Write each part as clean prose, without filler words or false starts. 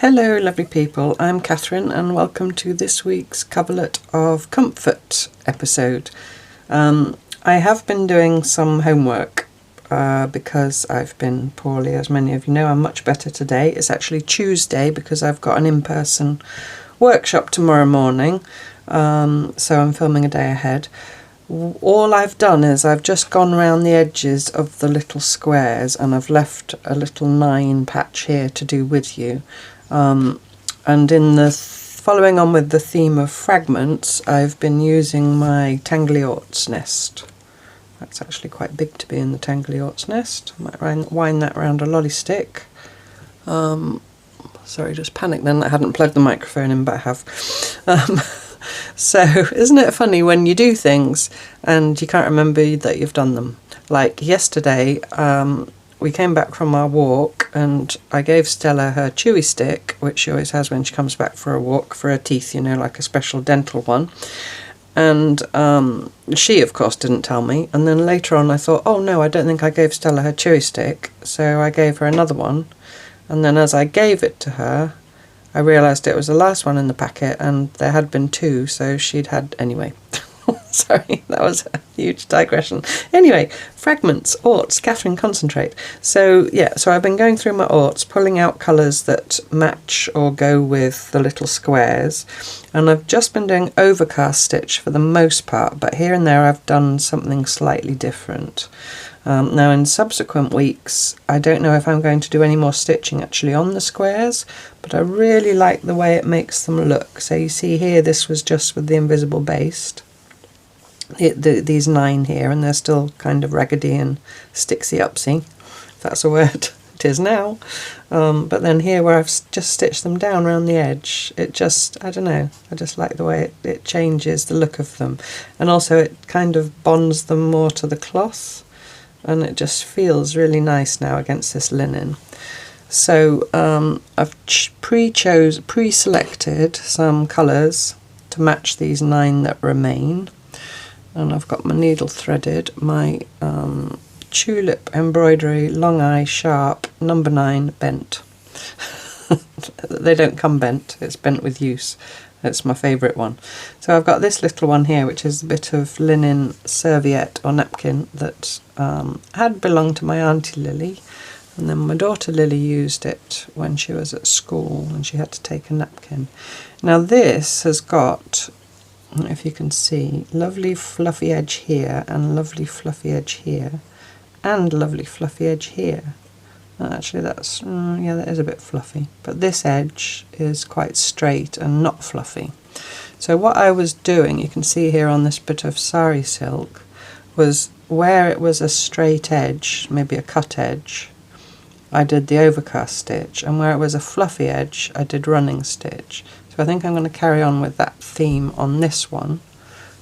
Hello lovely people, I'm Catherine and welcome to this week's Coverlet of Comfort episode. I have been doing some homework because I've been poorly, as many of you know. I'm much better today. It's actually Tuesday because I've got an in-person workshop tomorrow morning, so I'm filming a day ahead. All I've done is I've just gone around the edges of the little squares and I've left a little 9 patch here to do with you. And in the following on with the theme of fragments, I've been using my Tanglyort's nest. That's actually quite big to be in the Tanglyort's nest. I might wind that around a lolly stick. Sorry, just panicked then. I hadn't plugged the microphone in, but I have. So isn't it funny when you do things and you can't remember that you've done them? Like yesterday, we came back from our walk and I gave Stella her chewy stick, which she always has when she comes back for a walk, for her teeth, you know, like a special dental one. And she, of course, didn't tell me. And then later on I thought, oh no, I don't think I gave Stella her chewy stick. So I gave her another one. And then as I gave it to her, I realised it was the last one in the packet and there had been 2, so she'd had anyway. Sorry, that was a huge digression. Anyway, fragments, orts, Catherine, concentrate. So yeah, so I've been going through my orts, pulling out colours that match or go with the little squares. And I've just been doing overcast stitch for the most part, but here and there I've done something slightly different. Now in subsequent weeks, I don't know if I'm going to do any more stitching actually on the squares, but I really like the way it makes them look. So you see here, this was just with the invisible baste. These 9 here, and they're still kind of raggedy and sticksy-upsy, if that's a word. It is now. But then here where I've just stitched them down around the edge, it just, I don't know, I just like the way it changes the look of them. And also it kind of bonds them more to the cloth, and it just feels really nice now against this linen. So I've pre-selected some colours to match these 9 that remain. And I've got my needle threaded, my tulip embroidery long eye sharp number 9 bent. They don't come bent, it's bent with use. It's my favourite one. So I've got this little one here, which is a bit of linen serviette or napkin that had belonged to my auntie Lily, and then my daughter Lily used it when she was at school and she had to take a napkin. Now this has got, if you can see, lovely fluffy edge here and lovely fluffy edge here and lovely fluffy edge here. Actually that's, yeah, that is a bit fluffy, but this edge is quite straight and not fluffy. So what I was doing, you can see here on this bit of sari silk, was where it was a straight edge, maybe a cut edge, I did the overcast stitch, and where it was a fluffy edge I did running stitch. So I think I'm going to carry on with that theme on this one.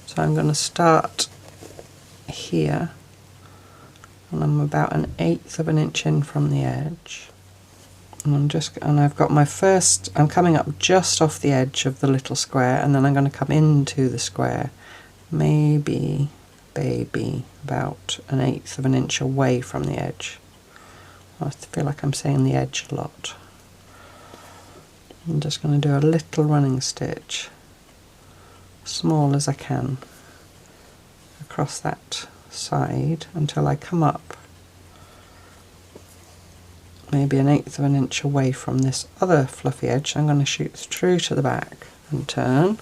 So I'm going to start here, and I'm about 1/8 of an inch in from the edge, and I've got my first, I'm coming up just off the edge of the little square, and then I'm going to come into the square, maybe about 1/8 of an inch away from the edge. I feel like I'm saying the edge a lot. I'm just going to do a little running stitch, small as I can, across that side until I come up maybe 1/8 of an inch away from this other fluffy edge. I'm going to shoot through to the back and turn,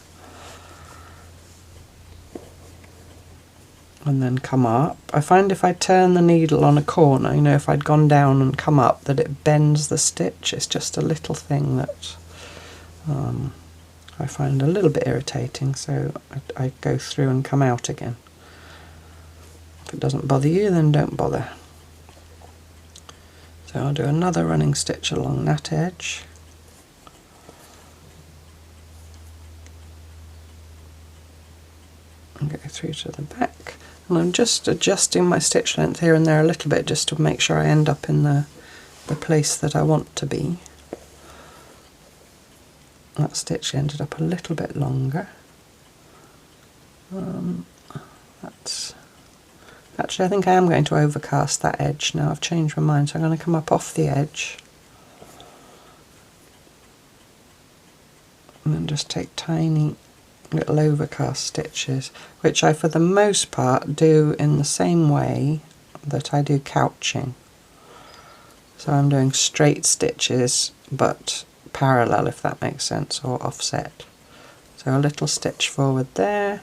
and then come up. I find if I turn the needle on a corner, you know, if I'd gone down and come up, that it bends the stitch. It's just a little thing that I find a little bit irritating, so I go through and come out again. If it doesn't bother you, then don't bother. So I'll do another running stitch along that edge. And go through to the back. And I'm just adjusting my stitch length here and there a little bit just to make sure I end up in the place that I want to be. That stitch ended up a little bit longer. Actually, I think I am going to overcast that edge now. I've changed my mind, so I'm going to come up off the edge and then just take tiny little overcast stitches, which I for the most part do in the same way that I do couching. So I'm doing straight stitches but parallel, if that makes sense, or offset. So a little stitch forward there,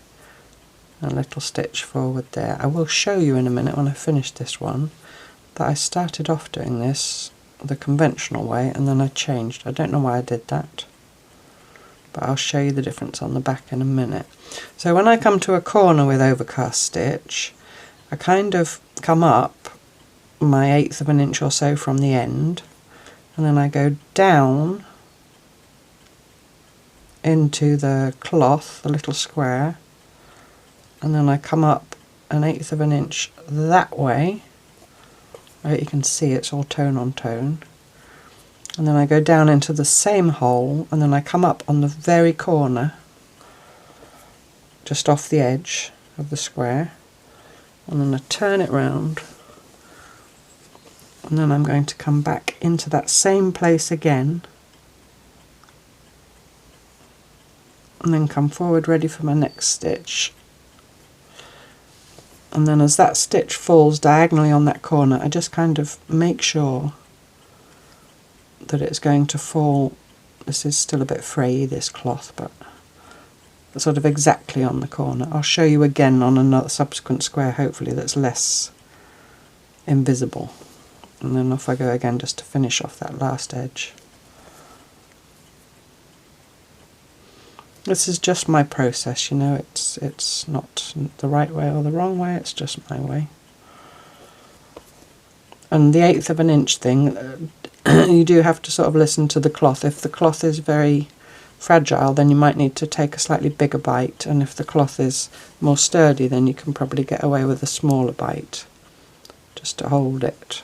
a little stitch forward there. I will show you in a minute when I finish this one that I started off doing this the conventional way and then I changed. I don't know why I did that, but I'll show you the difference on the back in a minute. So when I come to a corner with overcast stitch, I kind of come up my 1/8 of an inch or so from the end, and then I go down into the cloth, the little square, and then I come up an 1/8 of an inch that way. Right, you can see it's all tone on tone. And then I go down into the same hole, and then I come up on the very corner, just off the edge of the square, and then I turn it round, and then I'm going to come back into that same place again, and then come forward ready for my next stitch. And then as that stitch falls diagonally on that corner, I just kind of make sure that it's going to fall. This is still a bit frayy, this cloth, but sort of exactly on the corner. I'll show you again on another subsequent square, hopefully, that's less invisible. And then off I go again just to finish off that last edge. This is just my process, you know, it's not the right way or the wrong way, it's just my way. And the 1/8 of an inch thing, you do have to sort of listen to the cloth. If the cloth is very fragile, then you might need to take a slightly bigger bite, and if the cloth is more sturdy, then you can probably get away with a smaller bite, just to hold it.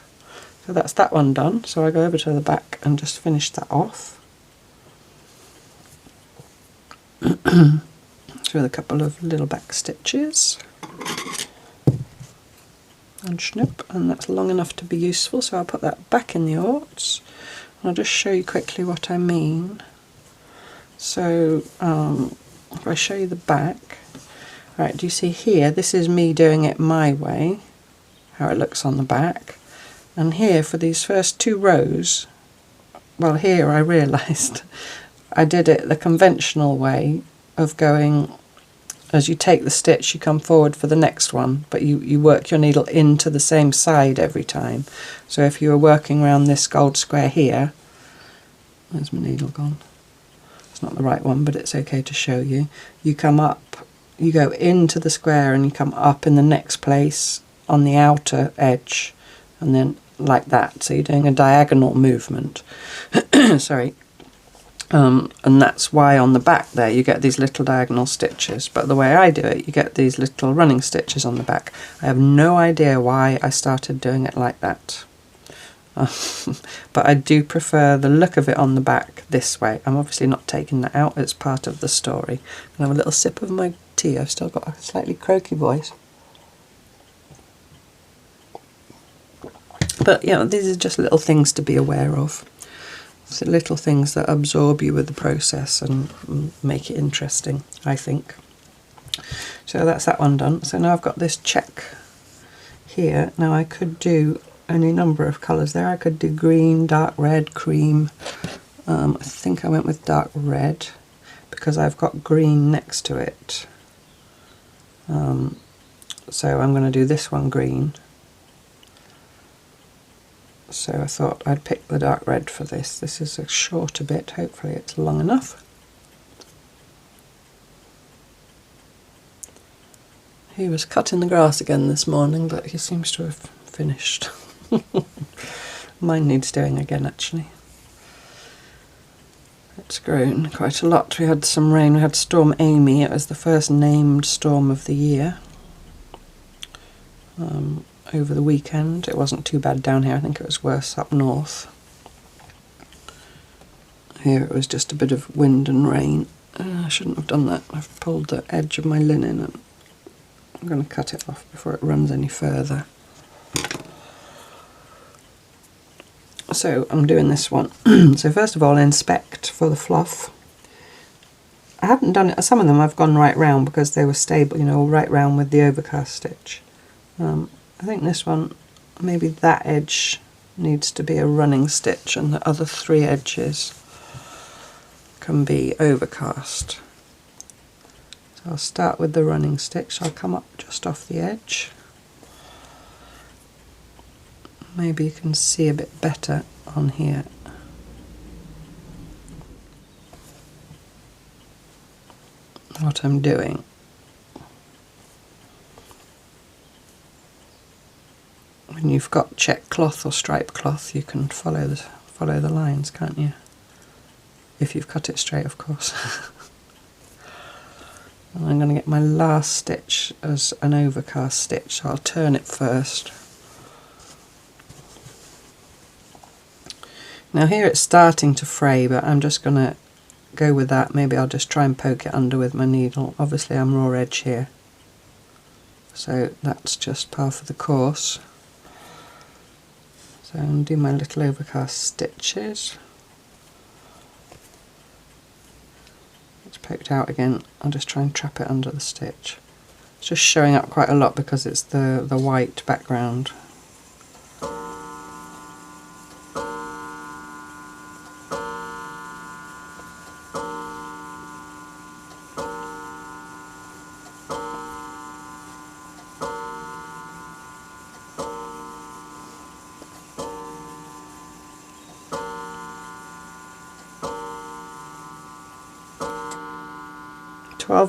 So that's that one done, so I go over to the back and just finish that off. With a couple of little back stitches and snip, and that's long enough to be useful, so I'll put that back in the orts. I'll just show you quickly what I mean. So if I show you the back, right, do you see here, this is me doing it my way, how it looks on the back, and here for these first 2 rows, well, here I realised I did it the conventional way of going, as you take the stitch you come forward for the next one, but you work your needle into the same side every time. So if you were working around this gold square here, where's my needle gone? It's not the right one, but it's okay to show you. You come up, you go into the square and you come up in the next place on the outer edge, and then like that. So you're doing a diagonal movement. Sorry. And that's why on the back there you get these little diagonal stitches, but the way I do it, you get these little running stitches on the back. I have no idea why I started doing it like that, but I do prefer the look of it on the back this way. I'm obviously not taking that out, it's part of the story. I'll have a little sip of my tea. I've still got a slightly croaky voice, but you know, these are just little things to be aware of. So little things that absorb you with the process and make it interesting, I think. So that's that one done. So now I've got this check here. Now I could do any number of colours there. I could do green, dark red, cream. I think I went with dark red because I've got green next to it. So I'm going to do this one green. So I thought I'd pick the dark red for this. This is a shorter bit, hopefully it's long enough. He was cutting the grass again this morning, but he seems to have finished. Mine needs doing again, actually. It's grown quite a lot. We had some rain. We had Storm Amy. It was the first named storm of the year. Over the weekend. It wasn't too bad down here. I think it was worse up north. Here it was just a bit of wind and rain. I shouldn't have done that. I've pulled the edge of my linen and I'm going to cut it off before it runs any further. So I'm doing this one. So first of all, inspect for the fluff. I haven't done it, some of them I've gone right round because they were stable, you know, right round with the overcast stitch. I think this one, maybe that edge needs to be a running stitch and the other 3 edges can be overcast. So I'll start with the running stitch. I'll come up just off the edge. Maybe you can see a bit better on here. What I'm doing. When you've got check cloth or stripe cloth, you can follow the lines, can't you? If you've cut it straight, of course. And I'm going to get my last stitch as an overcast stitch, so I'll turn it first. Now here it's starting to fray, but I'm just going to go with that. Maybe I'll just try and poke it under with my needle. Obviously I'm raw edge here, so that's just par for the course. So I'm going to do my little overcast stitches. It's poked out again. I'll just try and trap it under the stitch. It's just showing up quite a lot because it's the white background.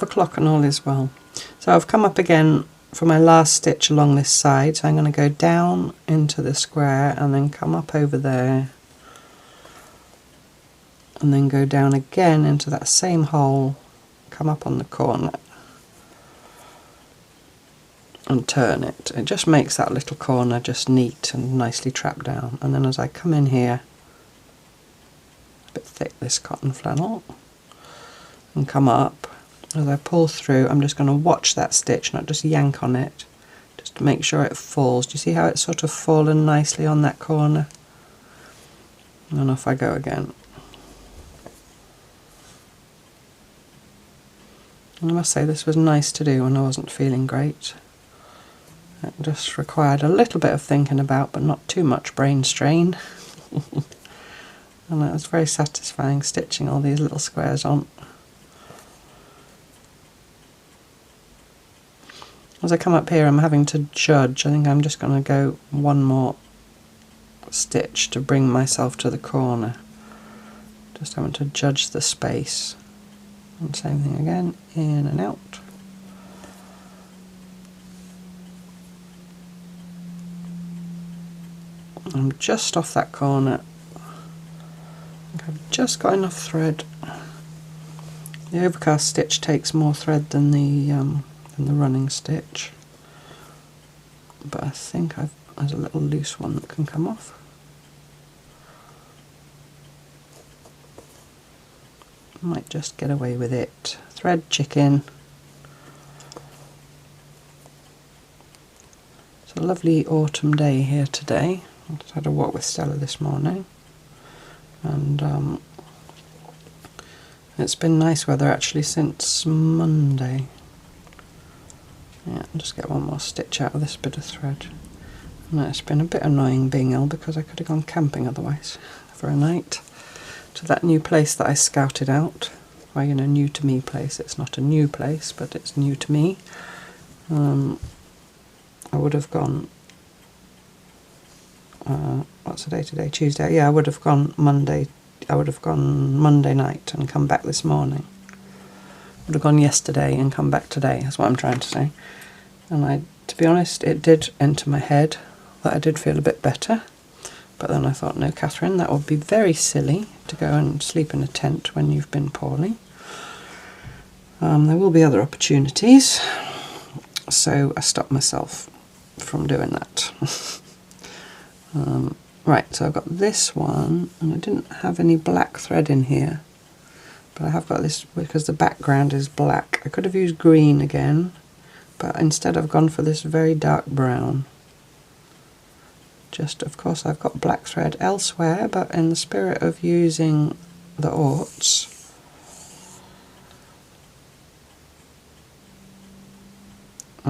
O'clock and all is well. So I've come up again for my last stitch along this side, so I'm going to go down into the square and then come up over there and then go down again into that same hole, come up on the corner and turn it. It just makes that little corner just neat and nicely trapped down. And then as I come in here, a bit thick this cotton flannel, and come up, as I pull through, I'm just going to watch that stitch, not just yank on it, just to make sure it falls. Do you see how it's sort of fallen nicely on that corner? And off I go again. And I must say this was nice to do when I wasn't feeling great. It just required a little bit of thinking about, but not too much brain strain. And it was very satisfying stitching all these little squares on. As I come up here, I'm having to judge. I think I'm just going to go one more stitch to bring myself to the corner. Just having to judge the space. And same thing again, in and out. I'm just off that corner. I think I've just got enough thread. The overcast stitch takes more thread than the running stitch, but I think there's a little loose one that can come off. Might just get away with it. Thread chicken. It's a lovely autumn day here today. I just had a walk with Stella this morning, and it's been nice weather actually since Monday. Yeah, I'll just get one more stitch out of this bit of thread. And it's been a bit annoying being ill because I could have gone camping otherwise for a night to that new place that I scouted out. Well, you know, new to me place. It's not a new place, but it's new to me. I would have gone, what's the day today? Tuesday. Yeah, I would have gone Monday. I would have gone Monday night and come back this morning. Would have gone yesterday and come back today, that's what I'm trying to say. And to be honest, it did enter my head that I did feel a bit better, but then I thought, no, Catherine, that would be very silly to go and sleep in a tent when you've been poorly. There will be other opportunities, so I stopped myself from doing that. Right, so I've got this one, and I didn't have any black thread in here, but I have got this because the background is black. I could have used green again, but instead I've gone for this very dark brown. Just, of course, I've got black thread elsewhere, but in the spirit of using the aughts,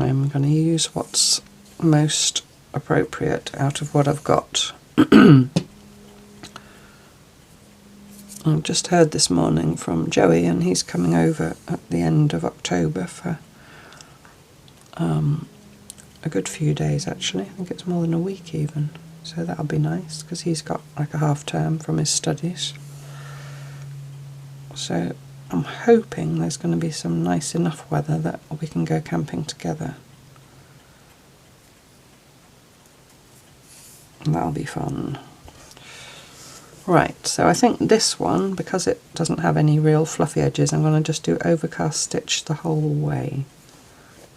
I'm going to use what's most appropriate out of what I've got. I've just heard this morning from Joey, and he's coming over at the end of October for a good few days actually. I think it's more than a week even, so that'll be nice because he's got like a half term from his studies. So I'm hoping there's going to be some nice enough weather that we can go camping together. That'll be fun. Right, so I think this one, because it doesn't have any real fluffy edges, I'm going to just do overcast stitch the whole way.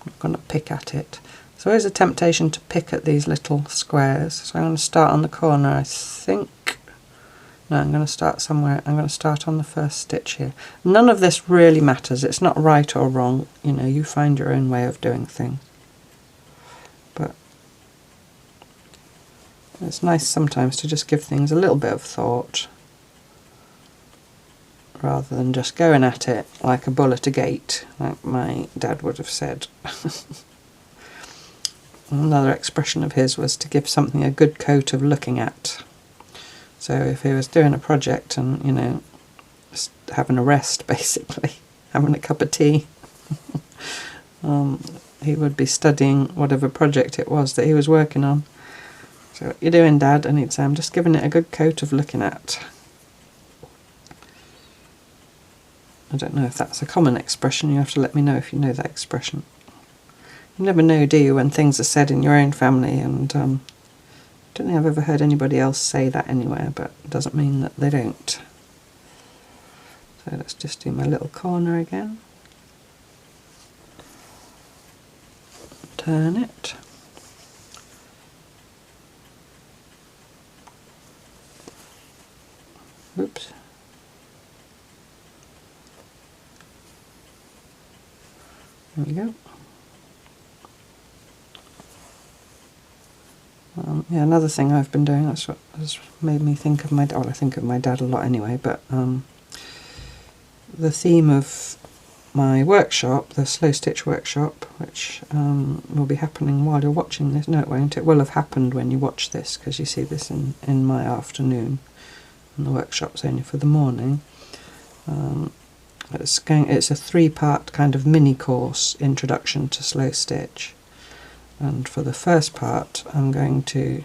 I'm not going to pick at it. So there's a temptation to pick at these little squares. So I'm going to start on the corner, I think. No, I'm going to start somewhere. I'm going to start on the first stitch here. None of this really matters. It's not right or wrong. You know, you find your own way of doing things. But it's nice sometimes to just give things a little bit of thought rather than just going at it like a bull at a gate, like my dad would have said. Another expression of his was to give something a good coat of looking at. So if he was doing a project and, you know, just having a rest basically, having a cup of tea, he would be studying whatever project it was that he was working on. So what you doing, Dad? And he'd say, I'm just giving it a good coat of looking at. I don't know if that's a common expression. You have to let me know if you know that expression. You never know, do you, when things are said in your own family, and I don't think I've ever heard anybody else say that anywhere, but it doesn't mean that they don't. So let's just do my little corner again. Turn it. Oops. There we go. Yeah, another thing I've been doing, that's what has made me think of my dad, well, I think of my dad a lot anyway, but the theme of my workshop, the Slowstitch workshop, which will be happening while you're watching this. No, it won't. It will have happened when you watch this, because you see this in my afternoon, and the workshop's only for the morning. It's a 3-part kind of mini course, Introduction to Slowstitch. And for the first part, I'm going to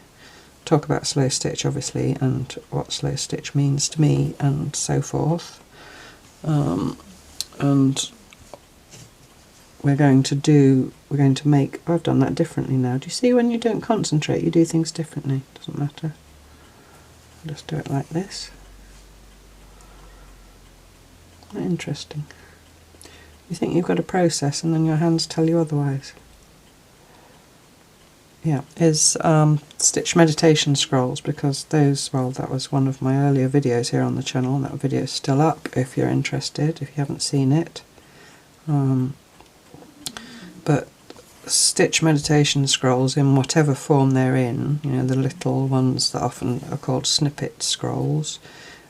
talk about Slowstitch, obviously, and what Slowstitch means to me, and so forth. And we're going to make, I've done that differently now. Do you see when you don't concentrate, you do things differently? Doesn't matter. I'll just do it like this. Interesting. You think you've got a process, and then your hands tell you otherwise. Yeah, is Stitch Meditation Scrolls, because those, well, that was one of my earlier videos here on the channel. That video's still up if you're interested, if you haven't seen it. But Stitch Meditation Scrolls, in whatever form they're in, you know, the little ones that often are called snippet scrolls.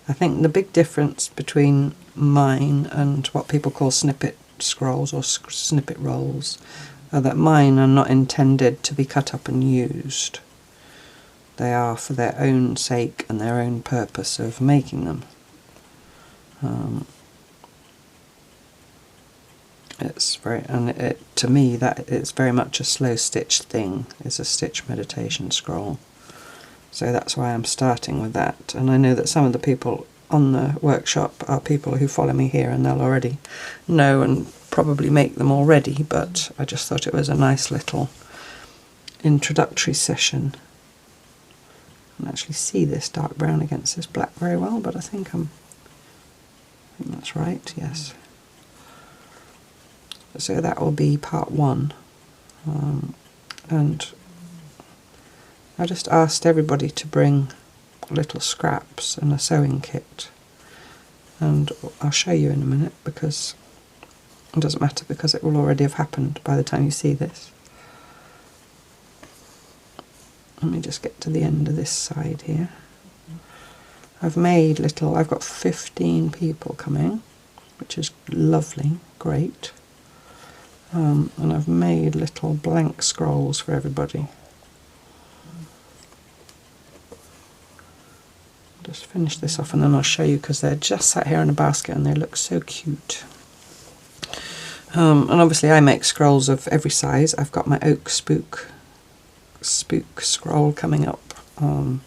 I think the big difference between mine and what people call snippet scrolls or snippet rolls that mine are not intended to be cut up and used. They are for their own sake and their own purpose of making them. It's very, and to me that it's very much a Slowstitch thing. It's a Stitch Meditation Scroll. So that's why I'm starting with that. And I know that some of the people on the workshop are people who follow me here, and they'll already know and probably make them already, but I just thought it was a nice little introductory session. I can actually see this dark brown against this black very well, but I think that's right, yes. So that will be part 1. And I just asked everybody to bring little scraps and a sewing kit, and I'll show you in a minute, because it doesn't matter, because it will already have happened by the time you see this. Let me just get to the end of this side here. I've got 15 people coming, which is lovely, great. And I've made little blank scrolls for everybody. Just finish this off and then I'll show you, because they're just sat here in a basket and they look so cute. And obviously I make scrolls of every size. I've got my oak spook scroll coming up. I'm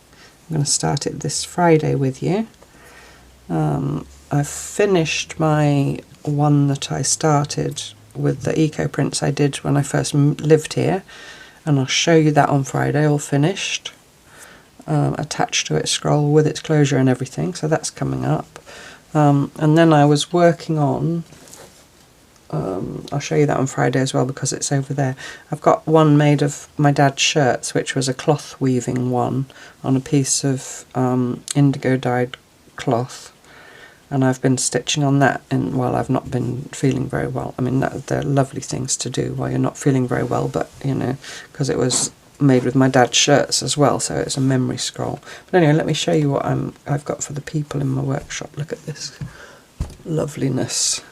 going to start it this Friday with you. I've finished my one that I started with the eco prints I did when I first lived here, and I'll show you that on Friday, all finished. Attached to its scroll with its closure and everything, so that's coming up. And then I was working on, I'll show you that on Friday as well because it's over there. I've got one made of my dad's shirts, which was a cloth weaving one on a piece of indigo dyed cloth, and I've been stitching on that while I've not been feeling very well. I mean, they're lovely things to do while you're not feeling very well, but you know, because it was made with my dad's shirts as well, so it's a memory scroll. But anyway, let me show you what I've got for the people in my workshop. Look at this loveliness.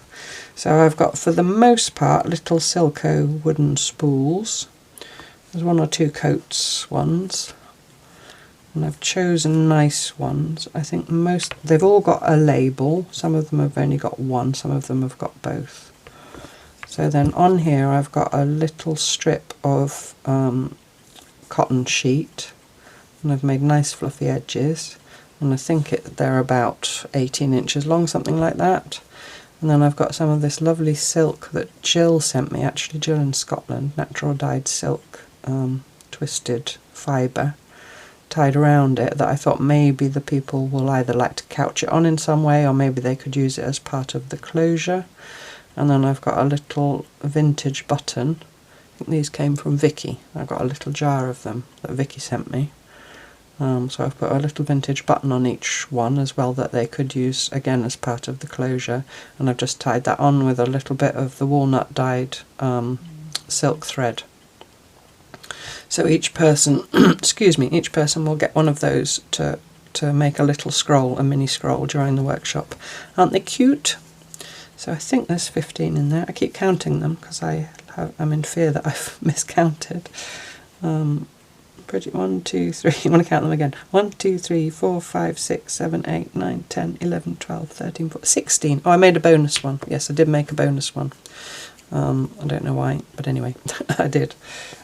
So I've got, for the most part, little Silco wooden spools. There's one or two coats ones, and I've chosen nice ones. I think they've all got a label. Some of them have only got one, some of them have got both. So then on here I've got a little strip of cotton sheet, and I've made nice fluffy edges, and I think they're about 18 inches long, something like that. And then I've got some of this lovely silk that Jill sent me, actually Jill in Scotland, natural dyed silk, twisted fibre tied around it, that I thought maybe the people will either like to couch it on in some way, or maybe they could use it as part of the closure. And then I've got a little vintage button. I think these came from Vicky. I've got a little jar of them that Vicky sent me. So I've put a little vintage button on each one as well that they could use again as part of the closure, and I've just tied that on with a little bit of the walnut dyed silk thread. So each person, excuse me, each person will get one of those to make a little scroll, a mini scroll during the workshop. Aren't they cute? So I think there's 15 in there. I keep counting them because I'm in fear that I've miscounted. Pretty 1, 2, 3, I want to count them again. 1, 2, 3, 4, 5, 6, 7, 8, 9, 10, 11, 12, 13, 14, 16. Oh, I made a bonus one. Yes, I did make a bonus one. I don't know why, but anyway, I did.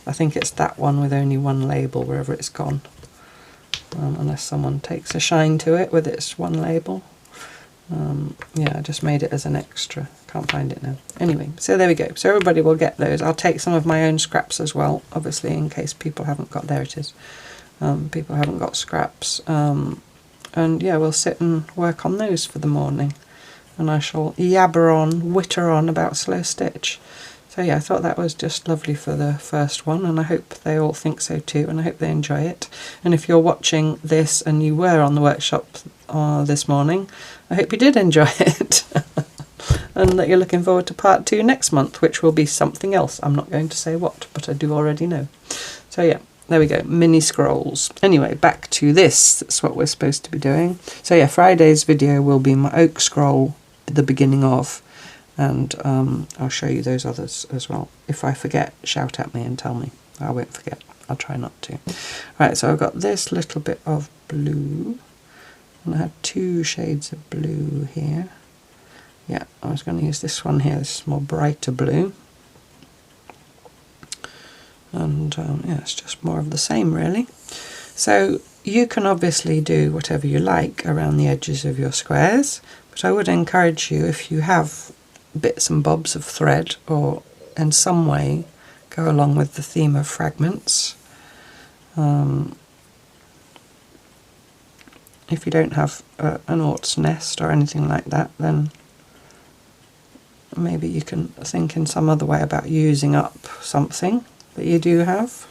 I think it's that one with only one label wherever it's gone. Unless someone takes a shine to it with its one label. Yeah, I just made it as an extra. Can't find it now. Anyway, so there we go. So everybody will get those. I'll take some of my own scraps as well, obviously, in case people haven't got, there it is. People haven't got scraps. And yeah, we'll sit and work on those for the morning. And I shall witter on about Slowstitch. So yeah, I thought that was just lovely for the first one, and I hope they all think so too, and I hope they enjoy it. And if you're watching this and you were on the workshop this morning, I hope you did enjoy it. And that you're looking forward to part 2 next month, which will be something else. I'm not going to say what, but I do already know. So yeah, there we go, mini scrolls. Anyway, back to this. That's what we're supposed to be doing. So yeah, Friday's video will be my oak scroll, the beginning of, and I'll show you those others as well. If I forget, shout at me and tell me. I won't forget. I'll try not to. Right, so I've got this little bit of blue, and I have 2 shades of blue here. Yeah, I was going to use this one here. This is more brighter blue. And yeah, it's just more of the same really. So you can obviously do whatever you like around the edges of your squares, but I would encourage you, if you have bits and bobs of thread or in some way go along with the theme of fragments. If you don't have an ort's nest or anything like that, then maybe you can think in some other way about using up something that you do have.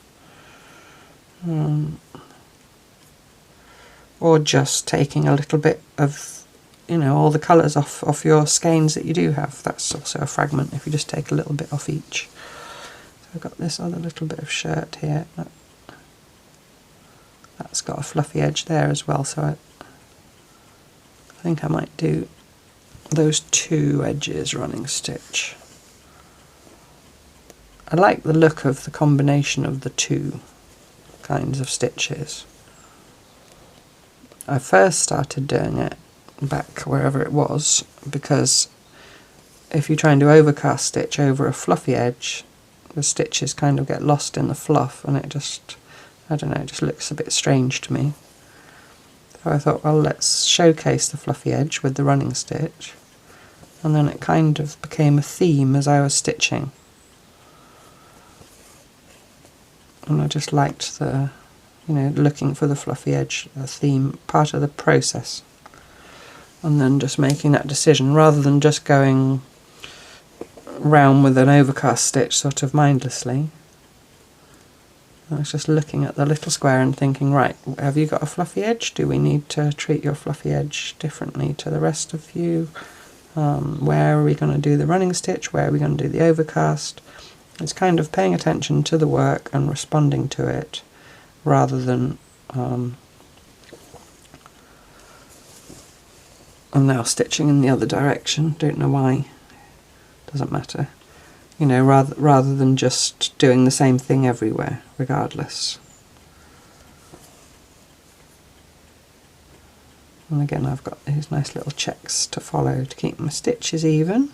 Or just taking a little bit of, you know, all the colours off your skeins that you do have. That's also a fragment if you just take a little bit off each. So I've got this other little bit of shirt here. That's got a fluffy edge there as well, so I think I might do those 2 edges running stitch. I like the look of the combination of the two kinds of stitches. I first started doing it back wherever it was because if you try and do overcast stitch over a fluffy edge, the stitches kind of get lost in the fluff and it just, I don't know, it just looks a bit strange to me. So I thought, well, let's showcase the fluffy edge with the running stitch, and then it kind of became a theme as I was stitching. And I just liked the, you know, looking for the fluffy edge, the theme, part of the process. And then just making that decision rather than just going round with an overcast stitch sort of mindlessly. I was just looking at the little square and thinking, right, have you got a fluffy edge? Do we need to treat your fluffy edge differently to the rest of you? Where are we going to do the running stitch? Where are we going to do the overcast? It's kind of paying attention to the work and responding to it rather than I'm now stitching in the other direction, don't know why, doesn't matter. You know, rather than just doing the same thing everywhere, regardless. And again, I've got these nice little checks to follow to keep my stitches even.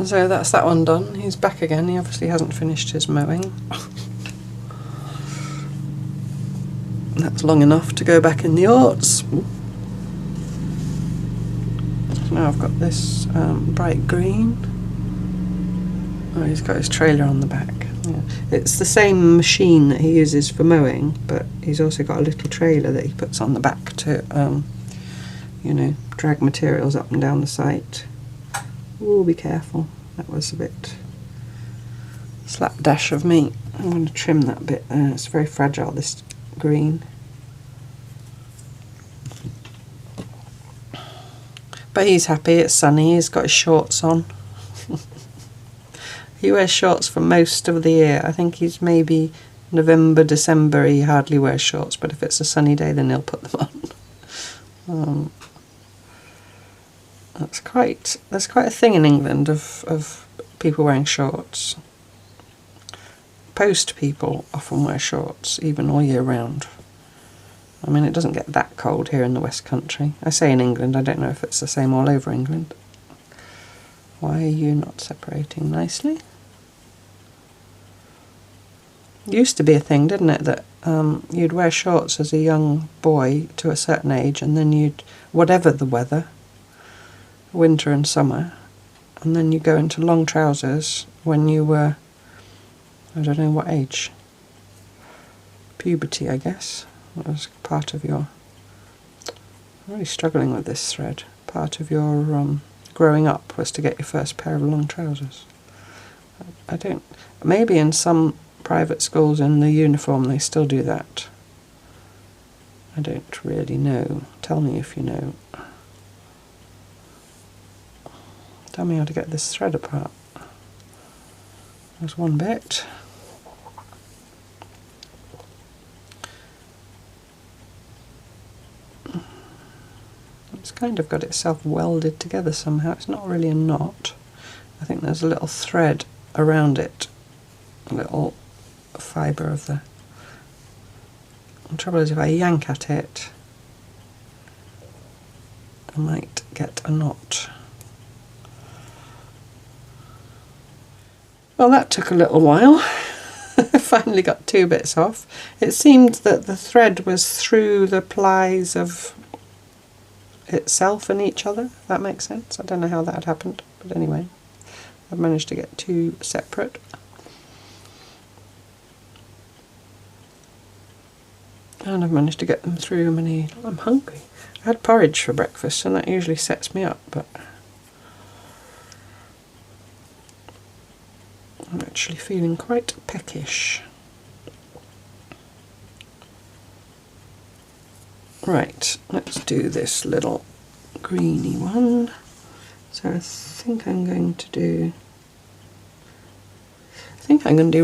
So that's that one done. He's back again. He obviously hasn't finished his mowing. That's long enough to go back in the orts. Now I've got this bright green. Oh, he's got his trailer on the back. Yeah. It's the same machine that he uses for mowing, but he's also got a little trailer that he puts on the back to, you know, drag materials up and down the site. Ooh, be careful. That was a bit slapdash of me. I'm going to trim that bit there. It's very fragile, this green. But he's happy, it's sunny, he's got his shorts on. He wears shorts for most of the year. I think he's maybe November, December, he hardly wears shorts, but if it's a sunny day then he'll put them on. There's quite a thing in England of people wearing shorts. Post people often wear shorts, even all year round. I mean, it doesn't get that cold here in the West Country. I say in England, I don't know if it's the same all over England. Why are you not separating nicely? It used to be a thing, didn't it, that you'd wear shorts as a young boy to a certain age, and then you'd, whatever the weather, winter and summer, and then you go into long trousers when you were, I don't know what age, puberty, I guess. That was part of your, I'm really struggling with this thread, part of your growing up was to get your first pair of long trousers. I don't, maybe in some private schools in the uniform they still do that. I don't really know. Tell me if you know. Tell me how to get this thread apart. There's one bit. It's kind of got itself welded together somehow. It's not really a knot. I think there's a little thread around it. A little fibre of the... The trouble is if I yank at it, I might get a knot. Well, that took a little while. I finally got two bits off. It seemed that the thread was through the plies of itself and each other, if that makes sense. I don't know how that had happened, but anyway, I've managed to get two separate. And I've managed to get them through many... I'm hungry. I had porridge for breakfast and that usually sets me up, but I'm actually feeling quite peckish. Right, let's do this little greeny one. So I think I'm going to do...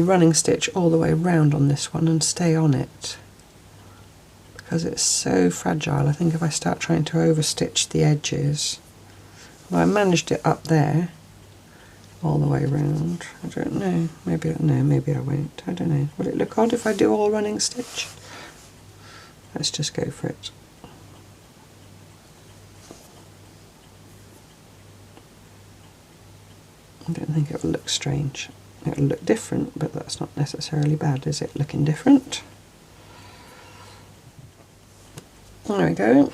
running stitch all the way round on this one and stay on it. because it's so fragile. I think if I start trying to overstitch the edges, well, I managed it up there all the way around. I don't know, maybe I won't. I don't know. Will it look odd if I do all running stitch? Let's just go for it. I don't think it will look strange. It will look different, but that's not necessarily bad, is it? Looking different. There we go.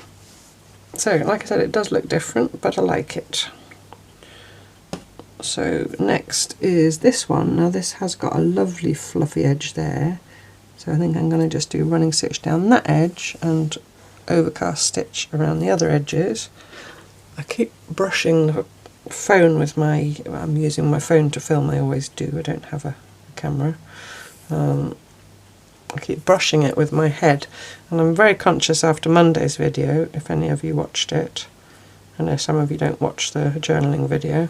So, like I said, it does look different, but I like it. So next is this one. Now this has got a lovely fluffy edge there, so I think I'm going to just do running stitch down that edge and overcast stitch around the other edges. I keep brushing the phone with my, I'm using my phone to film, I always do, I don't have a camera. I keep brushing it with my head, and I'm very conscious after Monday's video, if any of you watched it. I know some of you don't watch the journaling video,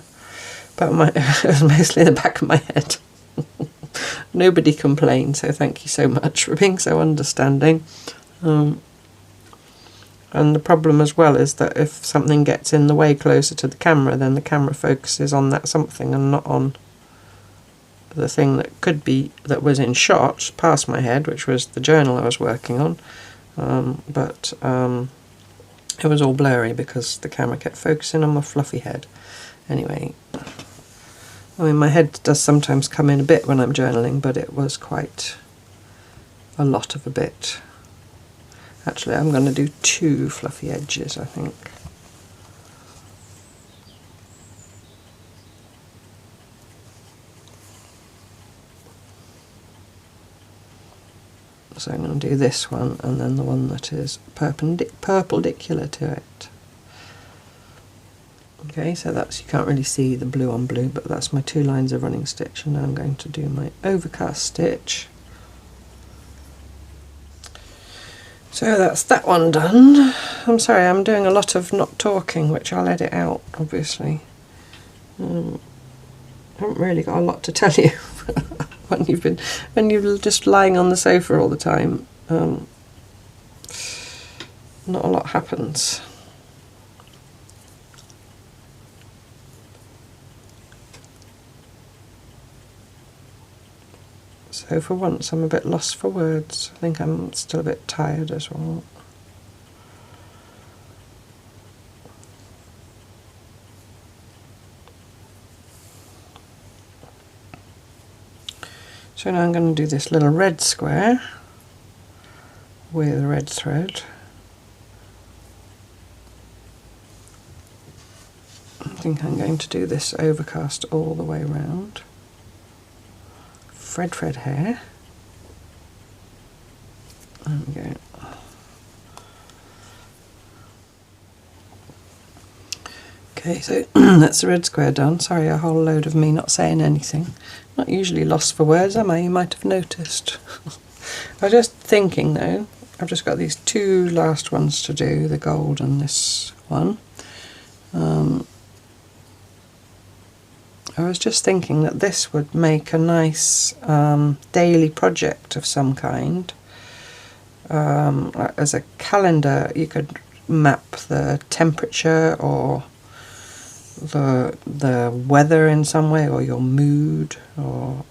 but it was mostly the back of my head. Nobody complained, so thank you so much for being so understanding. And the problem as well is that if something gets in the way closer to the camera, then the camera focuses on that something and not on the thing that could be, that was in shot past my head, which was the journal I was working on. But it was all blurry because the camera kept focusing on my fluffy head. Anyway, I mean, my head does sometimes come in a bit when I'm journaling, but it was quite a lot of a bit. Actually, I'm going to do 2 fluffy edges, I think. So I'm going to do this one and then the one that is perpendicular to it. Okay, so that's, you can't really see the blue on blue, but that's my 2 lines of running stitch, and now I'm going to do my overcast stitch. So that's that one done. I'm sorry, I'm doing a lot of not talking, which I'll edit out, obviously. I haven't really got a lot to tell you when you're just lying on the sofa all the time. Not a lot happens. So for once I'm a bit lost for words. I think I'm still a bit tired as well. So now I'm going to do this little red square with red thread. I think I'm going to do this overcast all the way around. Thread hair. There we go. Okay, so that's the red square done. Sorry, a whole load of me not saying anything. Not usually lost for words, am I? You might have noticed. I was just thinking though, I've just got these 2 last ones to do, the gold and this one. I was just thinking that this would make a nice daily project of some kind. As a calendar, you could map the temperature or the weather in some way, or your mood, or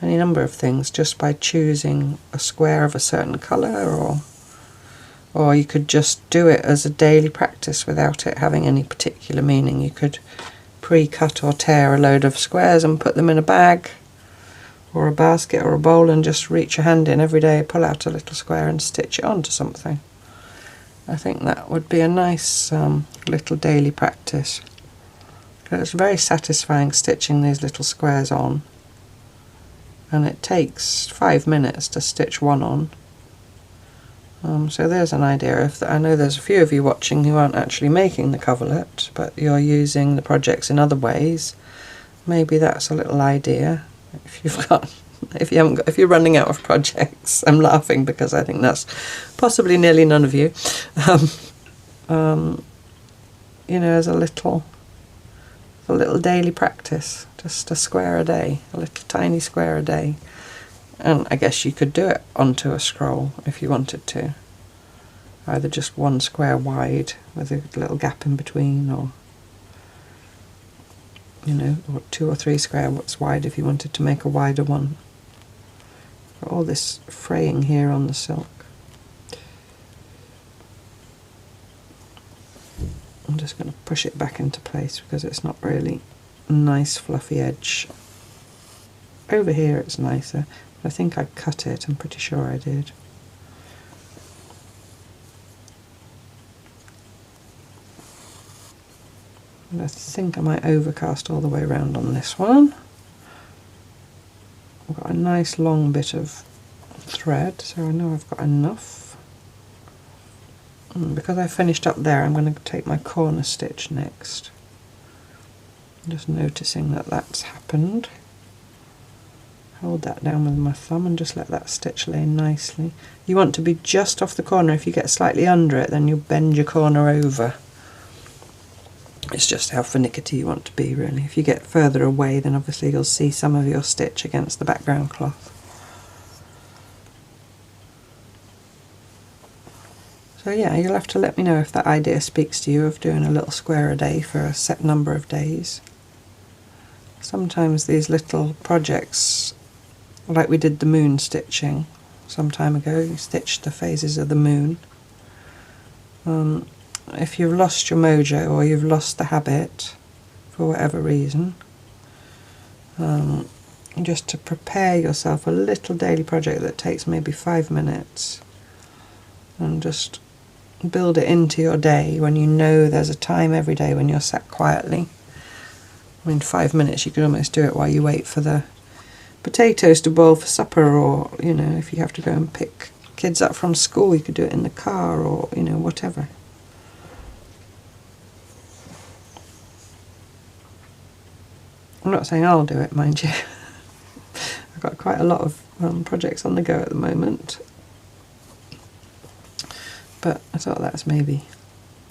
any number of things, just by choosing a square of a certain colour, or you could just do it as a daily practice without it having any particular meaning. You could pre-cut or tear a load of squares and put them in a bag or a basket or a bowl, and just reach your hand in every day, pull out a little square and stitch it onto something. I think that would be a nice little daily practice. It's very satisfying stitching these little squares on, and it takes 5 minutes to stitch one on. So there's an idea. I know there's a few of you watching who aren't actually making the coverlet, but you're using the projects in other ways. Maybe that's a little idea. If you're running out of projects, I'm laughing because I think that's possibly nearly none of you. You know, as a little daily practice, just a square a day, a little tiny square a day. And I guess you could do it onto a scroll if you wanted to. Either just one square wide with a little gap in between, or, you know, or 2 or 3 squares wide if you wanted to make a wider one. Got all this fraying here on the silk. I'm just going to push it back into place because it's not really a nice fluffy edge. Over here it's nicer. I think I cut it, I'm pretty sure I did. And I think I might overcast all the way around on this one. I've got a nice long bit of thread, so I know I've got enough. And because I finished up there, I'm going to take my corner stitch next. I'm just noticing that that's happened. Hold that down with my thumb and just let that stitch lay nicely. You want to be just off the corner. If you get slightly under it, then you bend your corner over. It's just how finicky you want to be, really. If you get further away, then obviously you'll see some of your stitch against the background cloth. So yeah, you'll have to let me know if that idea speaks to you of doing a little square a day for a set number of days. Sometimes these little projects, like we did the moon stitching some time ago, you stitched the phases of the moon. If you've lost your mojo or you've lost the habit for whatever reason, just to prepare yourself a little daily project that takes maybe 5 minutes, and just build it into your day when you know there's a time every day when you're sat quietly. I mean, 5 minutes, you could almost do it while you wait for the potatoes to boil for supper, or, you know, if you have to go and pick kids up from school, you could do it in the car, or, you know, whatever. I'm not saying I'll do it, mind you. I've got quite a lot of projects on the go at the moment. But I thought that's maybe...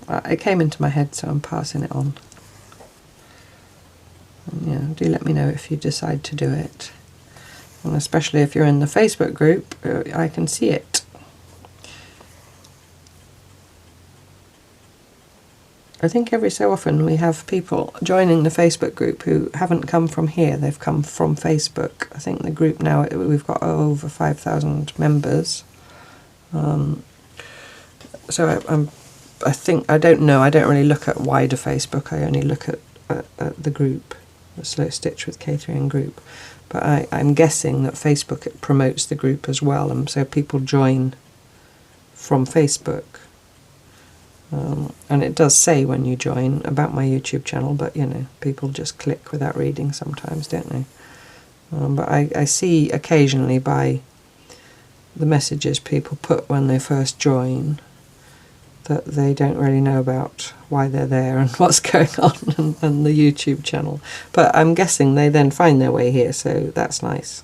it came into my head, so I'm passing it on. And yeah, do let me know if you decide to do it. And especially if you're in the Facebook group, I can see it. I think every so often we have people joining the Facebook group who haven't come from here, they've come from Facebook. I think the group now, we've got over 5,000 members. So I think, I don't know, I don't really look at wider Facebook, I only look at the group, the Slowstitch with Catherine group. But I'm guessing that Facebook promotes the group as well, and so people join from Facebook. And it does say when you join about my YouTube channel, but you know, people just click without reading sometimes, don't they? But I see occasionally by the messages people put when they first join that they don't really know about why they're there and what's going on and the YouTube channel. But I'm guessing they then find their way here, so that's nice.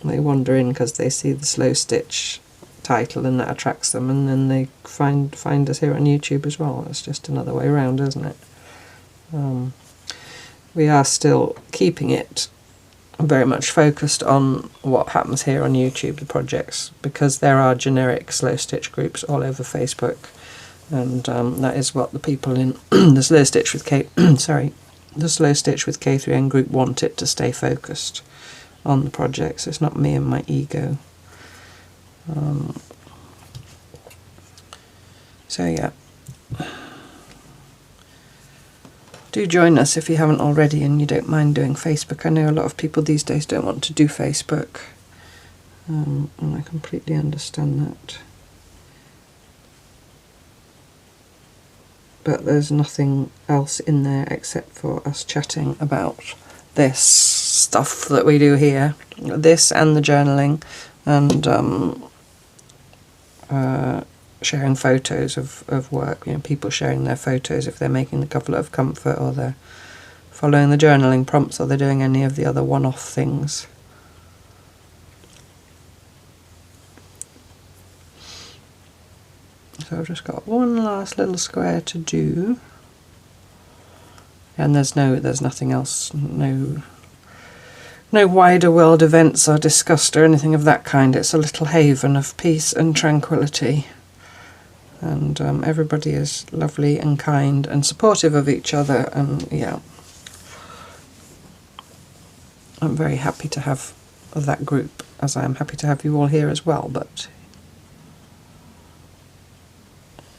They wander in because they see the Slowstitch title and that attracts them, and then they find us here on YouTube as well. It's just another way around, isn't it? We are still keeping it very much focused on what happens here on YouTube, the projects, because there are generic Slowstitch groups all over Facebook, and that is what the people in the Slowstitch with the Slowstitch with K3N group want it to stay focused on the projects. It's not me and my ego. So yeah, do join us if you haven't already and you don't mind doing Facebook. I know a lot of people these days don't want to do Facebook, and I completely understand that. But there's nothing else in there except for us chatting about this stuff that we do here, this and the journaling, and sharing photos of work, you know, people sharing their photos if they're making the coverlet of comfort, or they're following the journaling prompts, or they're doing any of the other one-off things. So I've just got one last little square to do, and there's nothing else, no no wider world events are discussed or anything of that kind. It's a little haven of peace and tranquility. And everybody is lovely and kind and supportive of each other, and yeah, I'm very happy to have that group, as I am happy to have you all here as well, but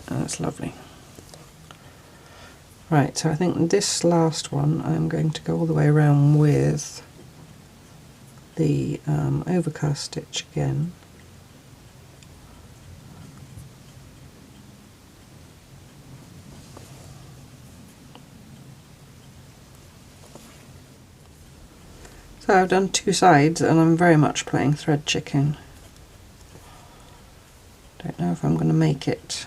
that's lovely. Right, so I think this last one I'm going to go all the way around with the overcast stitch again. So I've done 2 sides and I'm very much playing thread chicken. Don't know if I'm going to make it.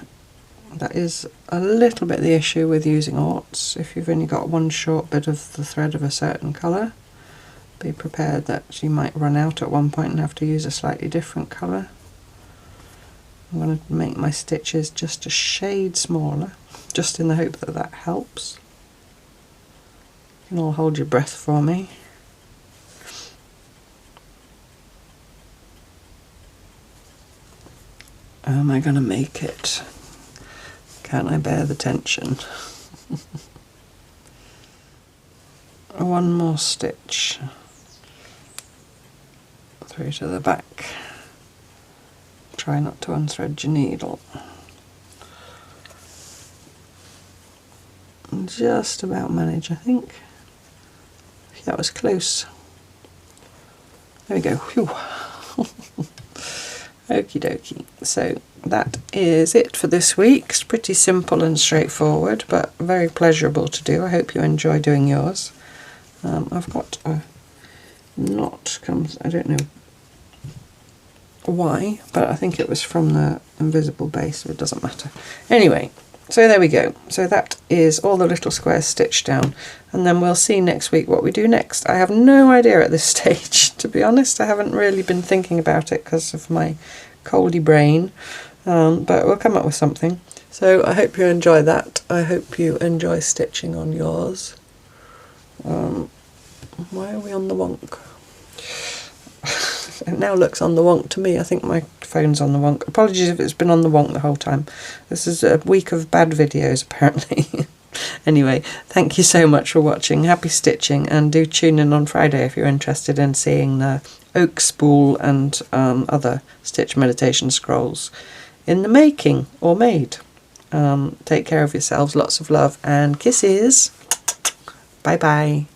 That is a little bit the issue with using aughts. If you've only got one short bit of the thread of a certain colour, be prepared that you might run out at one point and have to use a slightly different colour. I'm going to make my stitches just a shade smaller, just in the hope that that helps. You can all hold your breath for me. How am I going to make it? Can I bear the tension? One more stitch through to the back. Try not to unthread your needle. Just about manage, I think. That was close. There we go. Phew. Okie dokie. So that is it for this week. It's pretty simple and straightforward, but very pleasurable to do. I hope you enjoy doing yours. I've got a knot comes, I don't know why, but I think it was from the invisible base, so it doesn't matter. Anyway, so there we go. So that is all the little squares stitched down, and then we'll see next week what we do next. I have no idea at this stage, to be honest. I haven't really been thinking about it because of my coldy brain, but we'll come up with something. So I hope you enjoy that. I hope you enjoy stitching on yours. Why are we on the wonk? It now looks on the wonk to me. I think my phone's on the wonk. Apologies if it's been on the wonk the whole time. This is a week of bad videos, apparently. Anyway, thank you so much for watching. Happy stitching, and do tune in on Friday if you're interested in seeing the oak spool and other stitch meditation scrolls in the making or made. Take care of yourselves. Lots of love and kisses. Bye bye.